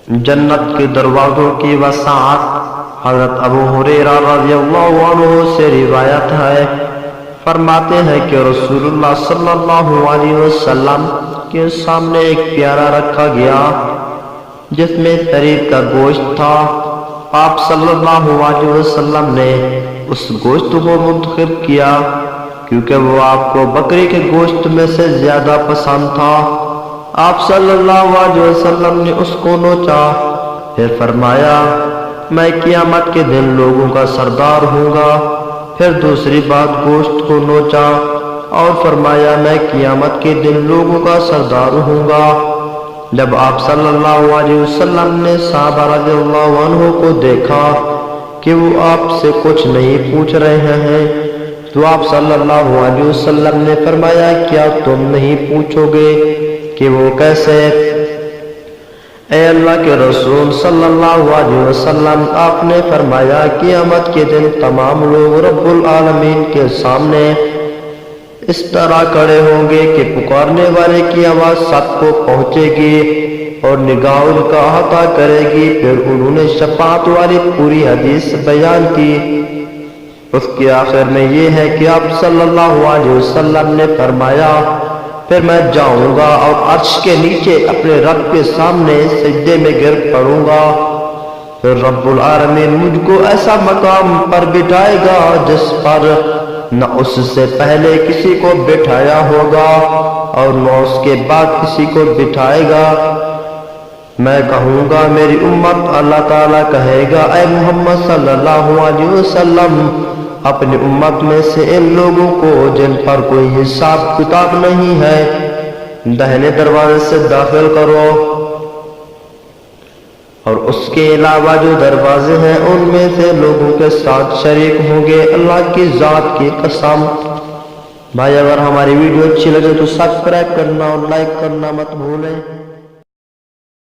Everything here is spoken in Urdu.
جنت کے دروازوں کی وسعت۔ حضرت ابو ہریرہ رضی اللہ عنہ سے روایت ہے، فرماتے ہیں کہ رسول اللہ صلی اللہ علیہ وسلم کے سامنے ایک پیالہ رکھا گیا جس میں تریب کا گوشت تھا۔ آپ صلی اللہ علیہ وسلم نے اس گوشت کو منتخب کیا کیونکہ وہ آپ کو بکری کے گوشت میں سے زیادہ پسند تھا۔ آپ صلی اللہ علیہ وسلم نے اس کو نوچا، پھر فرمایا میں قیامت کے دن لوگوں کا سردار ہوں گا۔ پھر دوسری بات گوشت کو نوچا اور فرمایا میں قیامت کے دن لوگوں کا سردار ہوں گا۔ جب آپ صلی اللہ علیہ وسلم نے صحابہ رضی اللہ عنہ کو دیکھا کہ وہ آپ سے کچھ نہیں پوچھ رہے ہیں تو آپ صلی اللہ علیہ وسلم نے فرمایا کیا تم نہیں پوچھو گے کہ وہ کیسے؟ اے اللہ کے رسول صلی اللہ علیہ وسلم، آپ نے فرمایا قیامت کے دن تمام لوگ رب العالمین کے سامنے اس طرح کھڑے ہوں گے کہ پکارنے والے کی آواز سب کو پہنچے گی اور نگاہ ان کا احاطہ کرے گی۔ پھر انہوں نے شفاعت والی پوری حدیث بیان کی۔ اس کے آخر میں یہ ہے کہ آپ صلی اللہ علیہ وسلم نے فرمایا پھر میں جاؤں گا اور عرش کے نیچے اپنے رب کے سامنے سجدے میں گر پڑوں گا۔ پھر رب العالمین مجھ کو ایسا مقام پر بٹھائے گا جس پر نہ اس سے پہلے کسی کو بٹھایا ہوگا اور نہ اس کے بعد کسی کو بٹھائے گا۔ میں کہوں گا میری امت، اللہ تعالیٰ کہے گا اے محمد صلی اللہ علیہ وسلم اپنی امت میں سے ان لوگوں کو جن پر کوئی حساب کتاب نہیں ہے داہنے دروازے سے داخل کرو، اور اس کے علاوہ جو دروازے ہیں ان میں سے لوگوں کے ساتھ شریک ہوں گے۔ اللہ کی ذات کی قسم۔ بھائی اگر ہماری ویڈیو اچھی لگے تو سبسکرائب کرنا اور لائک کرنا مت بھولیں۔